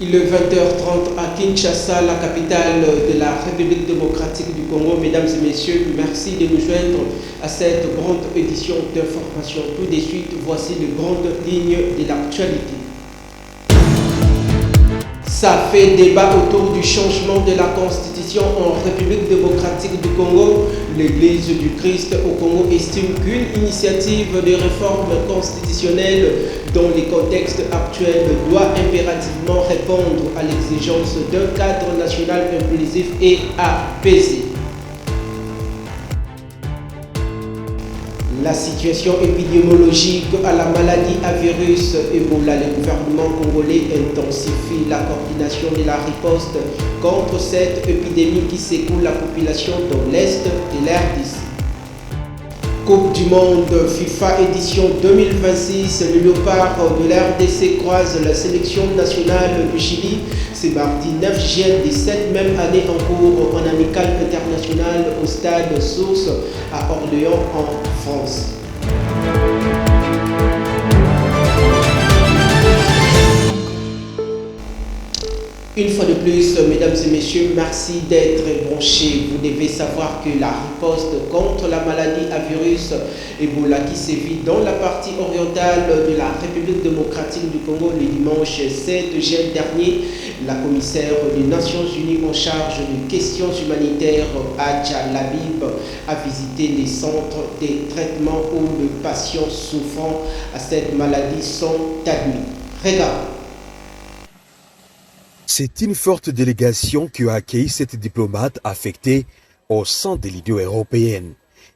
Il est 20h30 à Kinshasa, la capitale de la République démocratique du Congo. Mesdames et messieurs, merci de nous joindre à cette grande édition d'information. Tout de suite, voici les grandes lignes de l'actualité. Ça fait débat autour du changement de la constitution en République démocratique du Congo. L'Église du Christ au Congo estime qu'une initiative de réforme constitutionnelle dans les contextes actuels doit impérativement répondre à l'exigence d'un cadre national inclusif et apaisé. La situation épidémiologique à la maladie à virus Ebola, le gouvernement congolais intensifie la coordination de la riposte contre cette épidémie qui secoue la population dans l'est de l'RDC. Coupe du monde FIFA édition 2026, le léopard de l'RDC croise la sélection nationale du Chili. C'est mardi 9 juin de cette même année en cours en amical international au stade Source à Orléans en France. Une fois de plus, mesdames et messieurs, merci d'être branchés. Vous devez savoir que la riposte contre la maladie à virus Ebola qui sévit dans la partie orientale de la République démocratique du Congo le dimanche 7 juin dernier, la commissaire des Nations Unies en charge des questions humanitaires, Adja Labib, a visité les centres de traitement où les patients souffrant à cette maladie sont admis. Regarde. C'est une forte délégation qui a accueilli cette diplomate affectée au sein de l'Union européenne.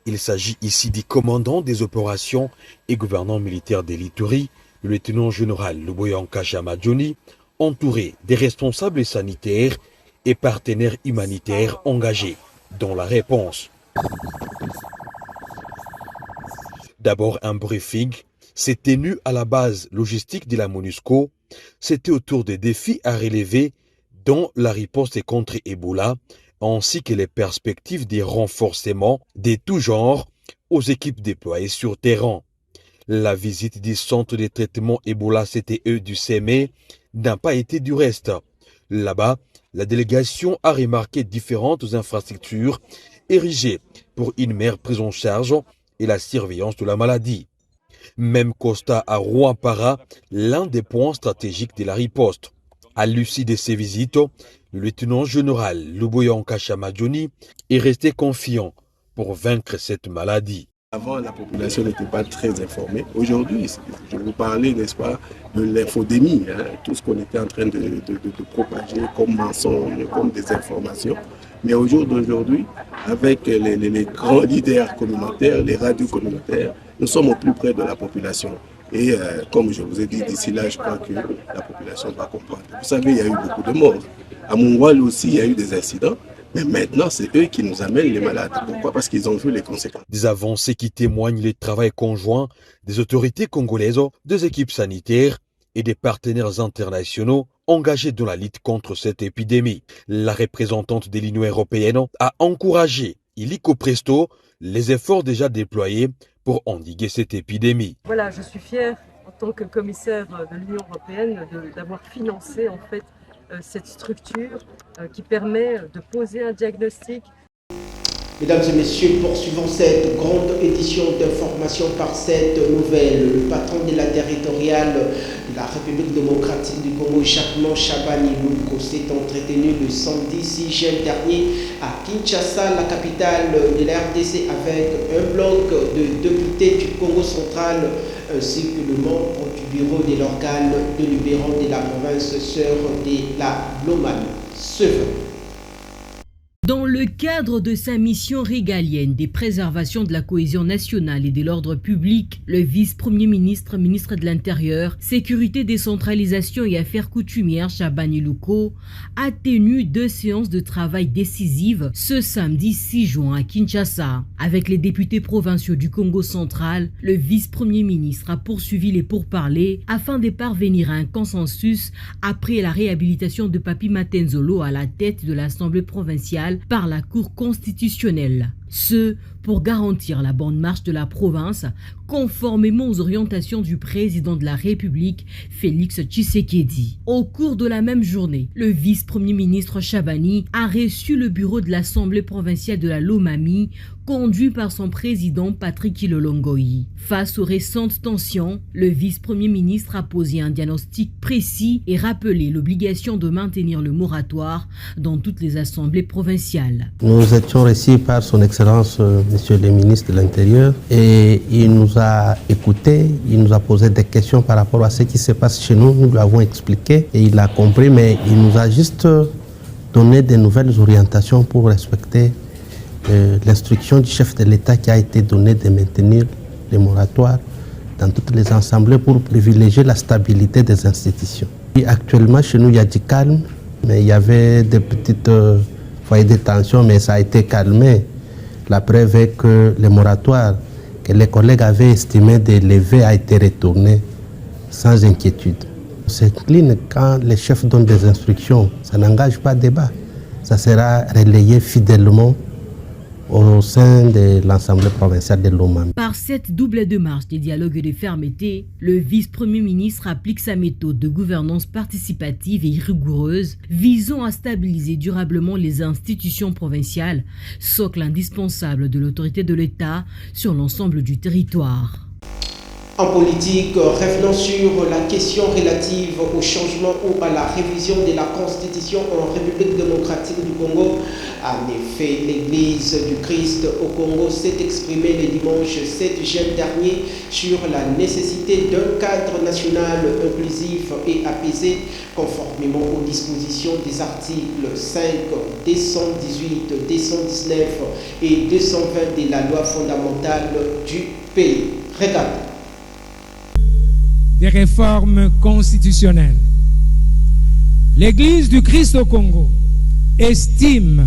Il s'agit ici du commandant des opérations et gouverneur militaire de l'Ituri, le lieutenant-général Luboyanka Chamadjoni, entouré des responsables sanitaires et partenaires humanitaires engagés dans la réponse. D'abord, un briefing s'est tenu à la base logistique de la MONUSCO. C'était autour des défis à relever dans la riposte contre Ebola, ainsi que les perspectives des renforcements de tout genre aux équipes déployées sur terrain. La visite du centre de traitement Ebola CTE du CME n'a pas été du reste. Là-bas, la délégation a remarqué différentes infrastructures érigées pour une meilleure prise en charge et la surveillance de la maladie. Même constat à Rwampara, l'un des points stratégiques de la riposte. À l'issue de ces visites, le lieutenant-général Luboyanka Chamadjoni est resté confiant pour vaincre cette maladie. Avant, la population n'était pas très informée. Aujourd'hui, je vous parlais, n'est-ce pas, de l'infodémie, tout ce qu'on était en train de propager comme mensonges, comme désinformation. Mais au jour d'aujourd'hui, avec les grands leaders communautaires, les radios communautaires, nous sommes au plus près de la population. Et comme je vous ai dit, d'ici là, je crois que la population va comprendre. Vous savez, il y a eu beaucoup de morts. À Mongwal aussi, il y a eu des incidents. Mais maintenant, c'est eux qui nous amènent les malades. Pourquoi? Parce qu'ils ont vu les conséquences. Des avancées qui témoignent du travail conjoint des autorités congolaises, des équipes sanitaires et des partenaires internationaux engagés dans la lutte contre cette épidémie. La représentante de l'Union européenne a encouragé, illico presto, les efforts déjà déployés pour endiguer cette épidémie. Voilà, je suis fière en tant que commissaire de l'Union européenne d'avoir financé en fait cette structure qui permet de poser un diagnostic. Mesdames et messieurs, poursuivons cette grande édition d'information par cette nouvelle. Le patron de la territoriale de la République démocratique du Congo, Jacquemin Chabani Luko, s'est entretenu le samedi 6 juin dernier à Kinshasa, la capitale de la RDC, avec un bloc de députés du Congo central ainsi que le membre du bureau de l'organe délibérant de la province sœur de la Lomami. Dans le cadre de sa mission régalienne des préservations de la cohésion nationale et de l'ordre public, le vice-premier ministre, ministre de l'Intérieur, Sécurité, décentralisation et affaires coutumières, Chabani Luko, a tenu 2 séances de travail décisives ce samedi 6 juin à Kinshasa. Avec les députés provinciaux du Congo central, le vice-premier ministre a poursuivi les pourparlers afin de parvenir à un consensus après la réhabilitation de Papi Matenzolo à la tête de l'Assemblée provinciale par la Cour constitutionnelle. Ce, pour garantir la bonne marche de la province, conformément aux orientations du président de la République, Félix Tshisekedi. Au cours de la même journée, le vice-premier ministre Chabani a reçu le bureau de l'Assemblée provinciale de la Lomami, conduit par son président Patrick Ilolongoyi. Face aux récentes tensions, le vice-premier ministre a posé un diagnostic précis et rappelé l'obligation de maintenir le moratoire dans toutes les assemblées provinciales. Nous étions reçus par son Excellence, Monsieur le ministre de l'Intérieur, et il nous a écoutés, il nous a posé des questions par rapport à ce qui se passe chez nous. Nous lui avons expliqué et il a compris, mais il nous a juste donné de nouvelles orientations pour respecter l'instruction du chef de l'État qui a été donnée de maintenir les moratoires dans toutes les assemblées pour privilégier la stabilité des institutions. Et actuellement, chez nous, il y a du calme, mais il y avait des petites foyers de tension, mais ça a été calmé. La preuve est que le moratoire que les collègues avaient estimé de lever a été retourné sans inquiétude. C'est clean quand les chefs donnent des instructions, ça n'engage pas de débat. Ça sera relayé fidèlement au sein de l'Assemblée provinciale de Lomami. Par cette double démarche de dialogue et de fermeté, le vice-premier ministre applique sa méthode de gouvernance participative et rigoureuse visant à stabiliser durablement les institutions provinciales, socle indispensable de l'autorité de l'État sur l'ensemble du territoire. En politique, revenons sur la question relative au changement ou à la révision de la Constitution en République démocratique du Congo. En effet, l'Église du Christ au Congo s'est exprimée le dimanche 7 juin dernier sur la nécessité d'un cadre national inclusif et apaisé, conformément aux dispositions des articles 5, 218, 219 et 220 de la loi fondamentale du pays. Regardez. Des réformes constitutionnelles. L'Église du Christ au Congo estime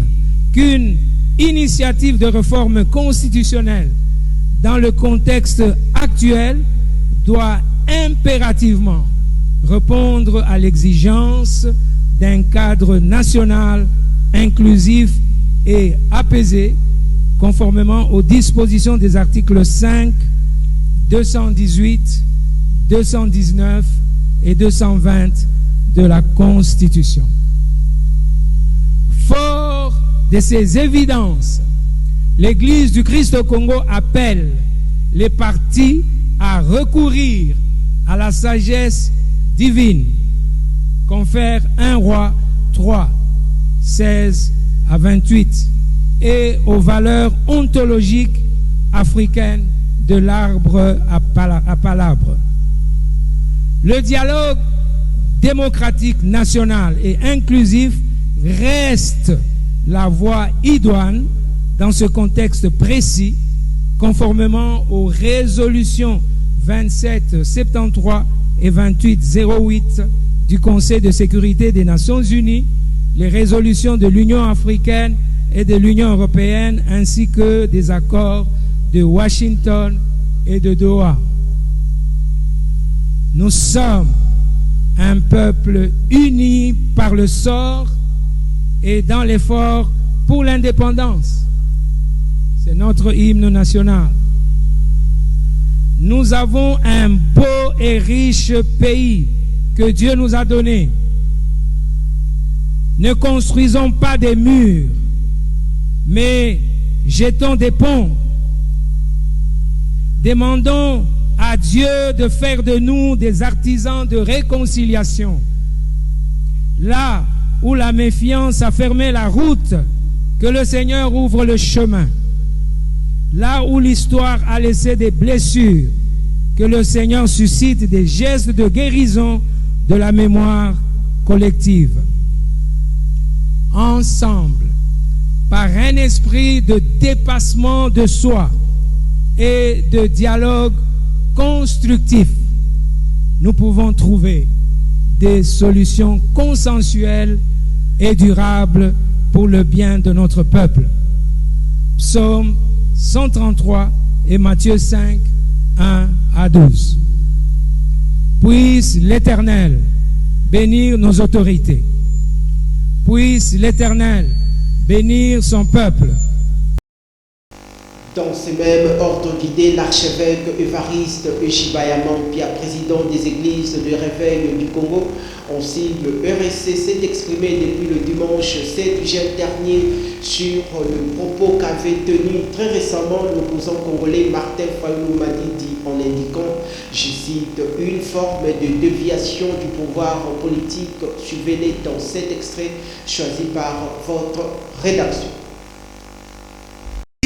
qu'une initiative de réforme constitutionnelle dans le contexte actuel doit impérativement répondre à l'exigence d'un cadre national inclusif et apaisé, conformément aux dispositions des articles 5, 218, 219 et 220 de la Constitution. Fort de ces évidences, l'Église du Christ au Congo appelle les partis à recourir à la sagesse divine, confère 1 Roi 3, 16 à 28, et aux valeurs ontologiques africaines de l'arbre à palabres. Le dialogue démocratique national et inclusif reste la voie idoine dans ce contexte précis, conformément aux résolutions 2773 et 2808 du Conseil de sécurité des Nations Unies, les résolutions de l'Union africaine et de l'Union européenne, ainsi que des accords de Washington et de Doha. Nous sommes un peuple uni par le sort et dans l'effort pour l'indépendance. C'est notre hymne national. Nous avons un beau et riche pays que Dieu nous a donné. Ne construisons pas des murs, mais jetons des ponts. Demandons à Dieu de faire de nous des artisans de réconciliation. Là où la méfiance a fermé la route, que le Seigneur ouvre le chemin. Là où l'histoire a laissé des blessures, que le Seigneur suscite des gestes de guérison de la mémoire collective. Ensemble, par un esprit de dépassement de soi et de dialogue constructif, nous pouvons trouver des solutions consensuelles et durables pour le bien de notre peuple. Psaume 133 et Matthieu 5, 1 à 12. Puisse l'Éternel bénir nos autorités. Puisse l'Éternel bénir son peuple. Dans ce même ordre d'idées, l'archevêque Évariste Chibaya Mampia, président des églises de réveil du Congo, ainsi le RSC, s'est exprimé depuis le dimanche 7 juin dernier sur le propos qu'avait tenu très récemment l'opposant congolais Martin Fayulu Madidi en indiquant, je cite, une forme de déviation du pouvoir politique. Suivez-les dans cet extrait choisi par votre rédaction.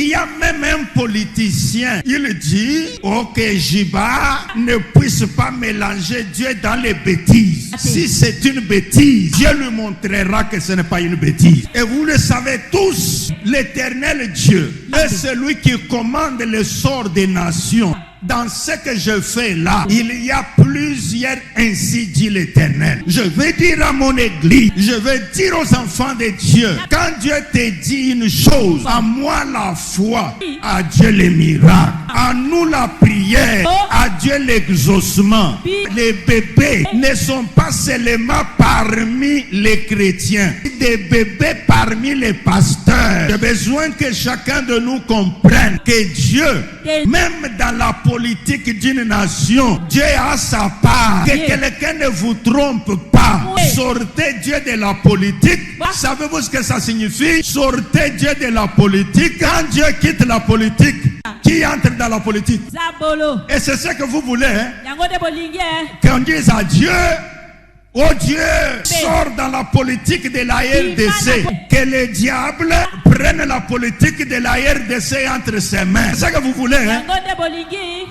Il y a même un politicien, il dit que Jiba ne puisse pas mélanger Dieu dans les bêtises. Si c'est une bêtise, Dieu lui montrera que ce n'est pas une bêtise. Et vous le savez tous, l'Éternel Dieu est celui qui commande le sort des nations. Dans ce que je fais là, il y a plusieurs, ainsi dit l'Éternel. Je vais dire à mon église, je vais dire aux enfants de Dieu, quand Dieu te dit une chose, à moi la foi, à Dieu les miracles, à nous la prière, à Dieu l'exaucement. Les bébés ne sont pas seulement parmi les chrétiens, des bébés parmi les pasteurs. J'ai besoin que chacun de nous comprenne que Dieu, même dans la politique d'une nation, Dieu a sa part. Que quelqu'un ne vous trompe pas. Sortez Dieu de la politique. Savez-vous ce que ça signifie? Sortez Dieu de la politique. Quand Dieu quitte la politique, qui entre dans la politique? Et c'est ce que vous voulez, hein? Qu'on dise à Dieu, oh Dieu, sort dans la politique de la RDC. Que le diable prenne la politique de la RDC entre ses mains. C'est ce que vous voulez, hein?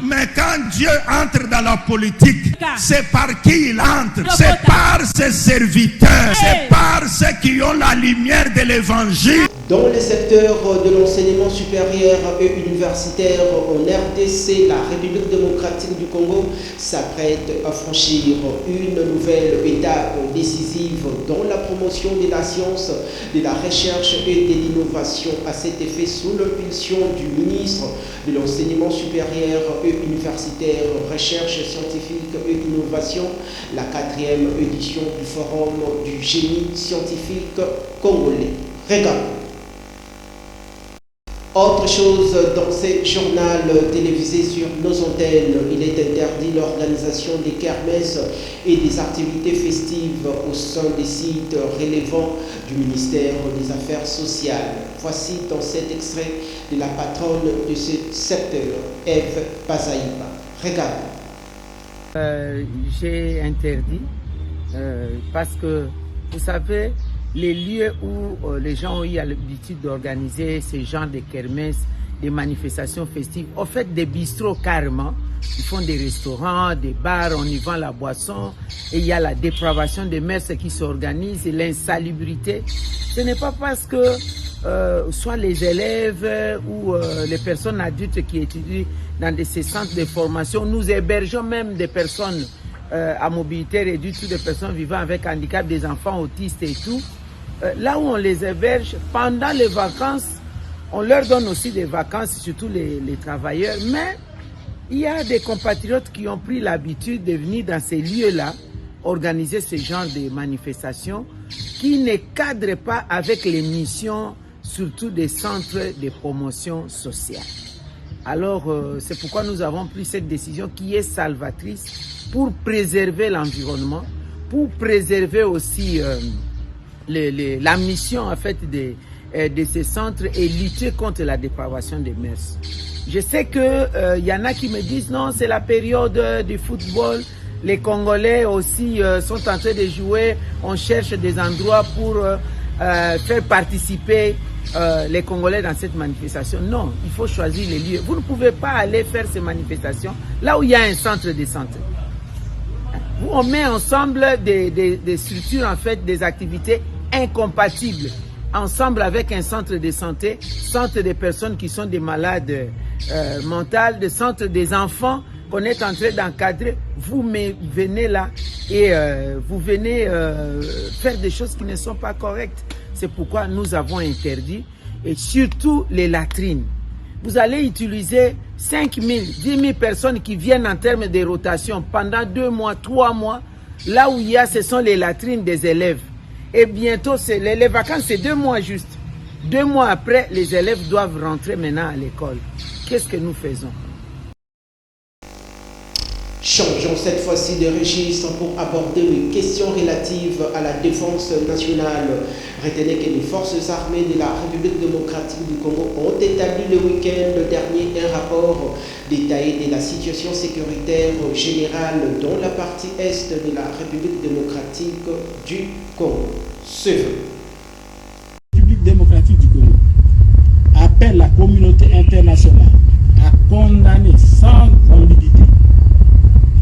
Mais quand Dieu entre dans la politique, c'est par qui il entre? C'est par ses serviteurs. C'est par ceux qui ont la lumière de l'évangile. Dans le secteur de l'enseignement supérieur et universitaire en RDC, la République démocratique du Congo s'apprête à franchir une nouvelle étape décisive dans la promotion de la science, de la recherche et de l'innovation. À cet effet, sous l'impulsion du ministre de l'enseignement supérieur et universitaire, recherche scientifique et innovation, la 4e édition du Forum du génie scientifique congolais. Regarde. Autre chose, dans ce journal télévisé sur nos antennes, il est interdit l'organisation des kermesses et des activités festives au sein des sites relevant du ministère des Affaires sociales. Voici dans cet extrait de la patronne de ce secteur, Eve Bazaïba. Regarde. J'ai interdit parce que, vous savez, les lieux où les gens ont eu l'habitude d'organiser ce genre de kermesses, des manifestations festives, au fait des bistrots carrément, ils font des restaurants, des bars, on y vend la boisson, et il y a la dépravation des mœurs qui s'organise, et l'insalubrité. Ce n'est pas parce que soit les élèves ou les personnes adultes qui étudient dans ces centres de formation, nous hébergeons même des personnes à mobilité réduite, des personnes vivant avec handicap, des enfants autistes et tout. Là où on les héberge, pendant les vacances, on leur donne aussi des vacances, surtout les travailleurs, mais il y a des compatriotes qui ont pris l'habitude de venir dans ces lieux-là, organiser ce genre de manifestations qui ne cadrent pas avec les missions, surtout des centres de promotion sociale. Alors, c'est pourquoi nous avons pris cette décision qui est salvatrice pour préserver l'environnement, pour préserver aussi la mission en fait de ces centres et lutter contre la dépravation des mœurs. Je sais que y en a qui me disent non, c'est la période du football, les Congolais aussi sont en train de jouer, on cherche des endroits pour faire participer les Congolais dans cette manifestation. Non, il faut choisir les lieux. Vous ne pouvez pas aller faire ces manifestations là où il y a un centre de santé. On met ensemble des structures, en fait, des activités incompatibles, ensemble avec un centre de santé, centre des personnes qui sont des malades mentales, des centres des enfants qu'on est en train d'encadrer. Vous venez là et vous venez faire des choses qui ne sont pas correctes. C'est pourquoi nous avons interdit, et surtout les latrines. Vous allez utiliser 5 000, 10 000 personnes qui viennent en termes de rotation pendant 2 mois, 3 mois. Là où il y a, ce sont les latrines des élèves. Et bientôt, les vacances, c'est 2 mois juste. 2 mois après, les élèves doivent rentrer maintenant à l'école. Qu'est-ce que nous faisons? Changeons cette fois-ci de registre pour aborder les questions relatives à la défense nationale. Retenez que les forces armées de la République démocratique du Congo ont établi le week-end dernier un rapport détaillé de la situation sécuritaire générale dans la partie est de la République démocratique du Congo. La République démocratique du Congo appelle la communauté internationale à condamner sans ambiguïté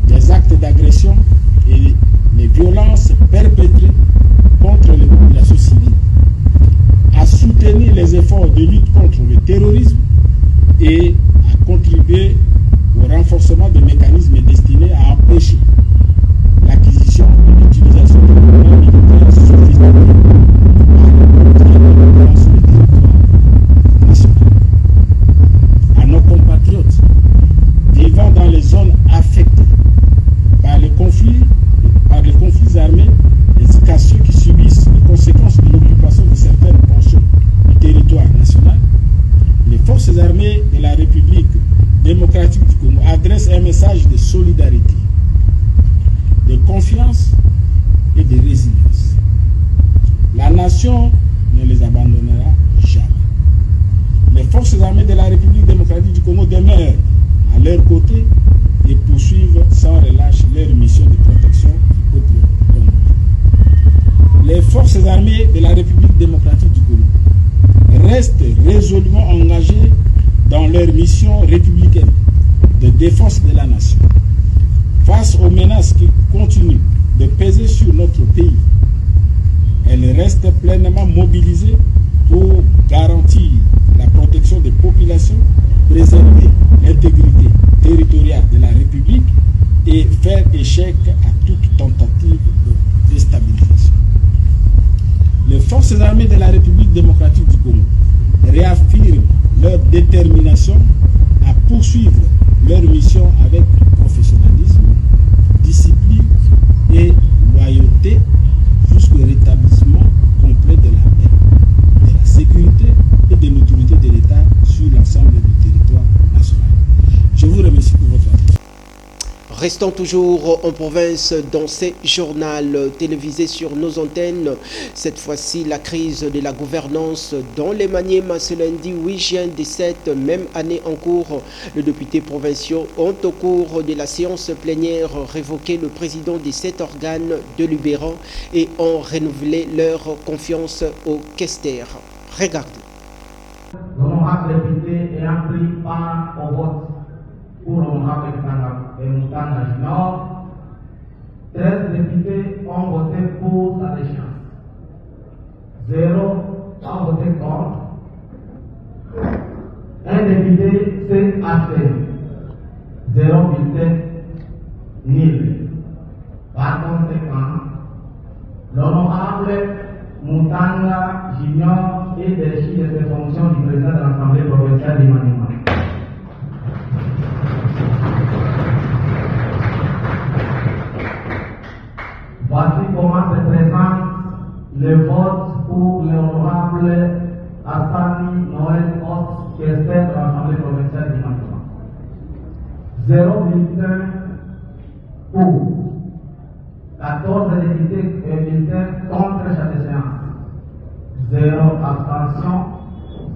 les actes d'agression et les violences perpétrées contre les populations civiles, à soutenir les efforts de lutte contre le terrorisme et à contribuer au renforcement des mécanismes destinés à empêcher l'acquisition et l'utilisation de moyens militaires sophistiqués sur le territoire national. À nos compatriotes vivant dans les zones affectées par les conflits armés, ainsi qu'à ceux qui subissent les conséquences de l'occupation de certaines portions du territoire national, les forces armées de la République démocratique du Congo adressent un message de solidarité, de confiance et de résilience. La nation ne les abandonnera jamais. Les forces armées de la République démocratique du Congo demeurent à leur côté et poursuivent sans relâche leur mission de protection du peuple congolais. Les forces armées de la République démocratique du Congo restent résolument engagées dans leur mission républicaine de défense de la nation. Face aux menaces qui continuent de peser sur notre pays, elles restent pleinement mobilisées pour garantir la protection des populations, préserver l'intégrité territoriale de la République et faire échec à toute tentative de déstabilisation. Les forces armées de la République démocratique du Congo réaffirment leur détermination à poursuivre leur mission avec professionnalisme, discipline et loyauté jusqu'au rétablissement complet de la paix, de la sécurité et de l'autorité de l'État sur l'ensemble du territoire national. Je vous remercie pour votre attention. Restons toujours en province dans ces journaux télévisés sur nos antennes. Cette fois-ci, la crise de la gouvernance dans les Maniema ce lundi 8 juin de cette même année en cours. Les députés provinciaux ont au cours de la séance plénière révoqué le président de cet organe délibérant et ont renouvelé leur confiance au questeur. Regardez. L'honorable député ayant pris part au vote pour l'honorable Moutanga Junior, 13 députés ont voté pour sa déchéance. 0 ont voté contre. Un député s'est abstenu. 0 bulletin nul. Par conséquent, l'honorable Moutanga Junior est déchu de ses fonctions du président de l'Assemblée provinciale du Maniema. Voici comment se présente le vote pour l'honorable Assani Noël Hott, questeur de l'Assemblée provinciale du Maniema. 0 bulletin pour, 14 députés et bulletins contre sa déchéance. 0 abstention,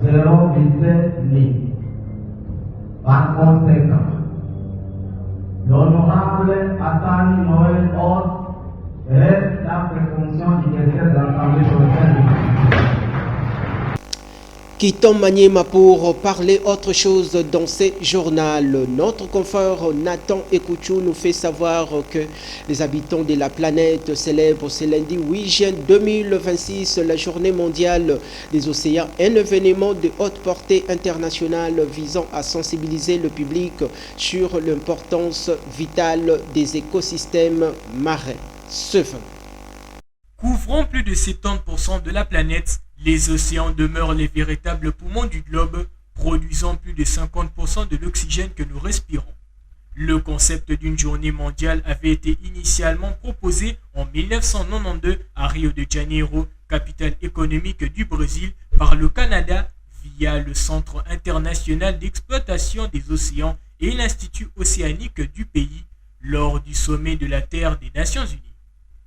0 bulletin nul. Par conséquent, l'honorable Assani Noël Hott reste dans les fonctions du questeur de l'Assemblée provinciale du Maniema. Quittons Maniema pour parler autre chose dans ces journaux. Notre confrère Nathan Ekouchou nous fait savoir que les habitants de la planète célèbrent ce lundi 8 juin 2026 la journée mondiale des océans, un événement de haute portée internationale visant à sensibiliser le public sur l'importance vitale des écosystèmes marins. Couvrant plus de 70% de la planète, les océans demeurent les véritables poumons du globe, produisant plus de 50% de l'oxygène que nous respirons. Le concept d'une journée mondiale avait été initialement proposé en 1992 à Rio de Janeiro, capitale économique du Brésil, par le Canada via le Centre international d'exploitation des océans et l'Institut océanique du pays lors du sommet de la Terre des Nations Unies.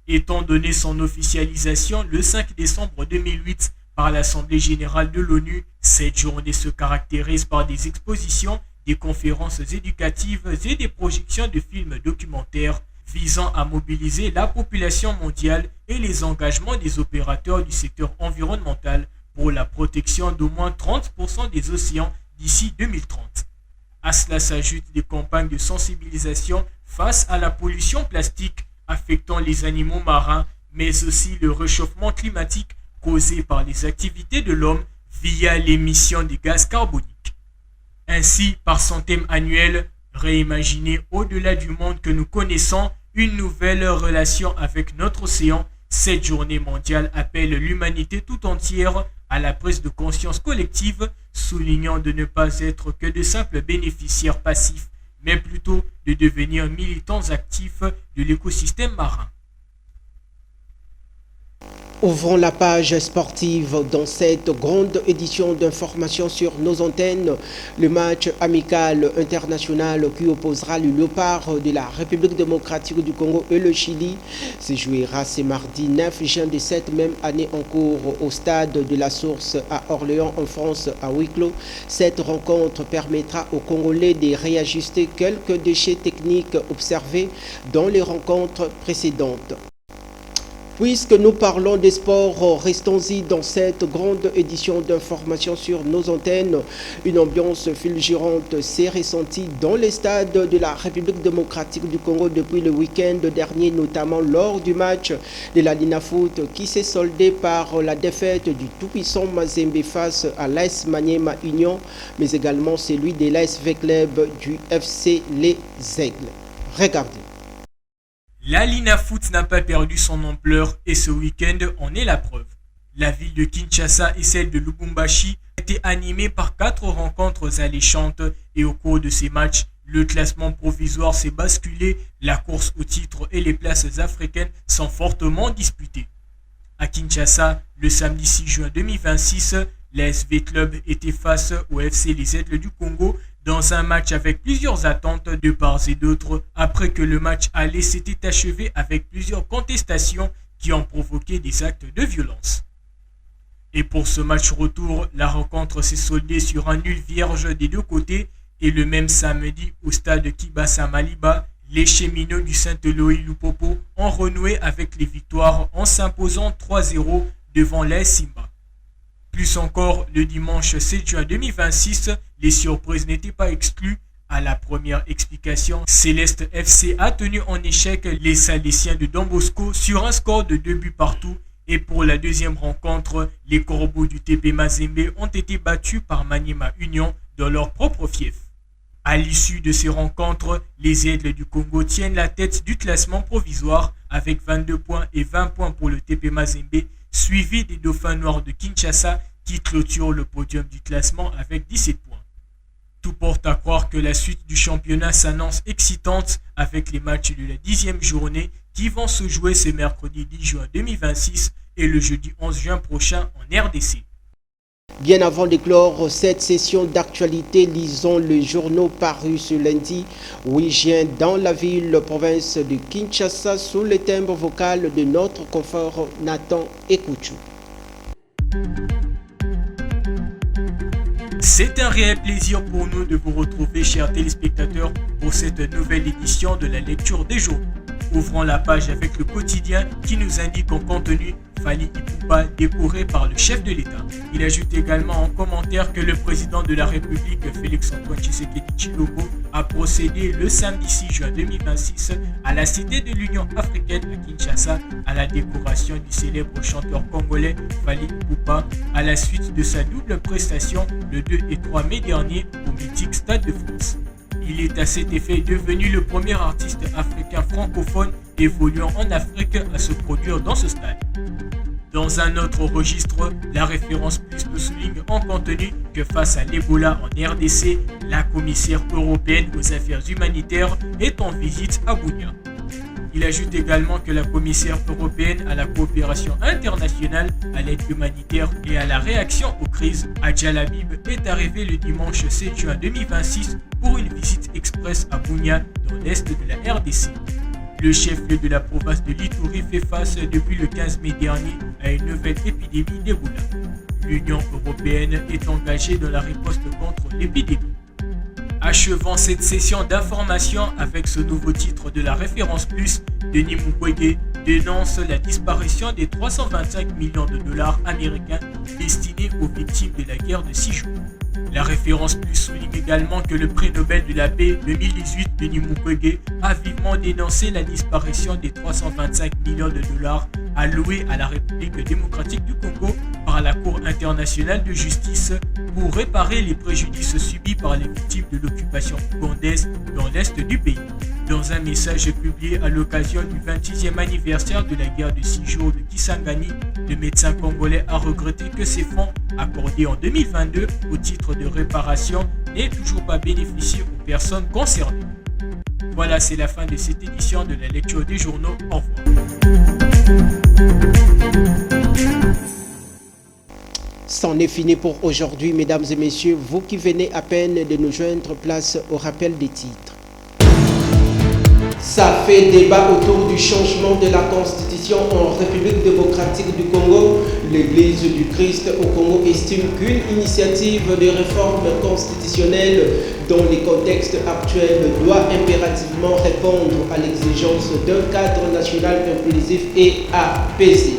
Étant donné son officialisation le 5 décembre 2008 par l'Assemblée générale de l'ONU, cette journée se caractérise par des expositions, des conférences éducatives et des projections de films documentaires visant à mobiliser la population mondiale et les engagements des opérateurs du secteur environnemental pour la protection d'au moins 30% des océans d'ici 2030. À cela s'ajoutent des campagnes de sensibilisation face à la pollution plastique affectant les animaux marins, mais aussi le réchauffement climatique causé par les activités de l'homme via l'émission des gaz carboniques. Ainsi, par son thème annuel, réimaginer au-delà du monde que nous connaissons une nouvelle relation avec notre océan, cette journée mondiale appelle l'humanité tout entière à la prise de conscience collective, soulignant de ne pas être que de simples bénéficiaires passifs, mais plutôt de devenir militants actifs de l'écosystème marin. Ouvrons la page sportive dans cette grande édition d'information sur nos antennes. Le match amical international qui opposera le Léopard de la République démocratique du Congo et le Chili se jouera ce mardi 9 juin de cette même année en cours au stade de la Source à Orléans en France à huis clos. Cette rencontre permettra aux Congolais de réajuster quelques déchets techniques observés dans les rencontres précédentes. Puisque nous parlons des sports, restons-y dans cette grande édition d'information sur nos antennes. Une ambiance fulgurante s'est ressentie dans les stades de la République démocratique du Congo depuis le week-end dernier, notamment lors du match de la Linafoot qui s'est soldé par la défaite du tout-puissant Mazembe face à l'AS Maniema Union, mais également celui de l'ASV Club du FC Les Aigles. Regardez. La Linafoot n'a pas perdu son ampleur et ce week-end en est la preuve. La ville de Kinshasa et celle de Lubumbashi étaient animées par 4 rencontres alléchantes et au cours de ces matchs, le classement provisoire s'est basculé, la course au titre et les places africaines sont fortement disputées. À Kinshasa, le samedi 6 juin 2026, l'ASV Club était face au FC Les Aigles du Congo dans un match avec plusieurs attentes de part et d'autre après que le match aller s'était achevé avec plusieurs contestations qui ont provoqué des actes de violence. Et pour ce match retour, la rencontre s'est soldée sur un nul vierge des deux côtés et le même samedi au stade Kibasa Maliba, les cheminots du Saint-Éloi Lupopo ont renoué avec les victoires en s'imposant 3-0 devant l'AS Simba. Plus encore, le dimanche 7 juin 2026, les surprises n'étaient pas exclues. À la première explication, Céleste FC a tenu en échec les Salésiens de Don Bosco sur un score de 2 buts partout. Et pour la deuxième rencontre, les Corbeaux du TP Mazembe ont été battus par Maniema Union dans leur propre fief. À l'issue de ces rencontres, les Aigles du Congo tiennent la tête du classement provisoire avec 22 points et 20 points pour le TP Mazembe, suivi des Dauphins Noirs de Kinshasa qui clôturent le podium du classement avec 17 points. Tout porte à croire que la suite du championnat s'annonce excitante avec les matchs de la 10e journée qui vont se jouer ce mercredi 10 juin 2026 et le jeudi 11 juin prochain en RDC. Bien avant de clore cette session d'actualité, lisons le journal paru ce lundi 8 juin dans la ville province de Kinshasa sous le timbre vocal de notre confrère Nathan Ekouchou. C'est un réel plaisir pour nous de vous retrouver, chers téléspectateurs, pour cette nouvelle édition de la lecture des jours. Ouvrons la page avec le quotidien qui nous indique en contenu Fally Ipupa décoré par le chef de l'État. Il ajoute également en commentaire que le président de la République, Félix-Antoine Tshisekedi Tshilombo, a procédé le samedi 6 juin 2026 à la Cité de l'Union africaine à Kinshasa à la décoration du célèbre chanteur congolais Fally Ipupa à la suite de sa double prestation le 2 et 3 mai dernier au mythique Stade de France. Il est à cet effet devenu le premier artiste africain francophone évoluant en Afrique à se produire dans ce stade. Dans un autre registre, la référence plus nous souligne en contenu que face à l'Ebola en RDC, la commissaire européenne aux affaires humanitaires est en visite à Bunia. Il ajoute également que la commissaire européenne à la coopération internationale, à l'aide humanitaire et à la réaction aux crises, Adja Labib, est arrivée le dimanche 7 juin 2026 pour une visite express à Bunia, dans l'est de la RDC. Le chef-lieu de la province de l'Ituri fait face depuis le 15 mai dernier à une nouvelle épidémie d'Ebola. L'Union européenne est engagée dans la riposte contre l'épidémie. Achevant cette session d'information avec ce nouveau titre de la référence plus, Denis Mukwege dénonce la disparition des 325 millions de dollars américains destinés aux victimes de la guerre de 6 jours. La référence plus souligne également que le prix Nobel de la paix 2018, Denis Mukwege, a vivement dénoncé la disparition des 325 millions de dollars alloués à la République démocratique du Congo par la Cour internationale de justice pour réparer les préjudices subis par les victimes de l'occupation ougandaise dans l'est du pays. Dans un message publié à l'occasion du 26e anniversaire de la guerre de 6 jours de Kisangani, le médecin congolais a regretté que ces fonds accordés en 2022 au titre de réparation n'aient toujours pas bénéficié aux personnes concernées. Voilà, c'est la fin de cette édition de la lecture des journaux. Au revoir. C'en est fini pour aujourd'hui, mesdames et messieurs. Vous qui venez à peine de nous joindre, place au rappel des titres. Ça fait débat autour du changement de la Constitution en République démocratique du Congo. L'Église du Christ au Congo estime qu'une initiative de réforme constitutionnelle dans les contextes actuels doit impérativement répondre à l'exigence d'un cadre national inclusif et apaisé.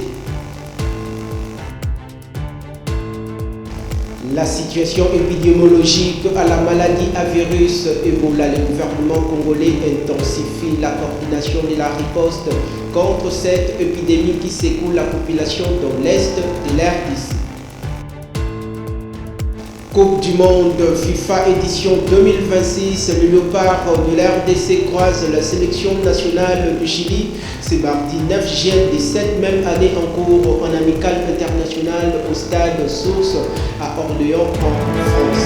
La situation épidémiologique à la maladie à virus Ebola, le gouvernement congolais intensifie la coordination de la riposte contre cette épidémie qui secoue la population dans l'est de l'RDC. Coupe du Monde FIFA édition 2026, le léopard de l'RDC croise la sélection nationale du Chili. C'est mardi 9 juin de cette même année en cours en amical international au stade Source à Orléans en France.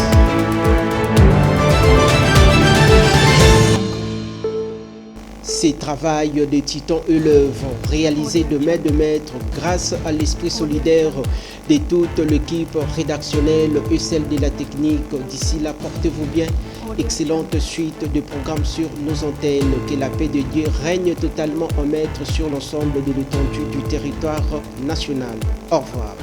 Ces travails de titans et l'œuvre réalisés de main de maître grâce à l'esprit solidaire de toute l'équipe rédactionnelle et celle de la technique. D'ici là, portez-vous bien. Excellente suite de programmes sur nos antennes. Que la paix de Dieu règne totalement en maître sur l'ensemble de l'étendue du territoire national. Au revoir.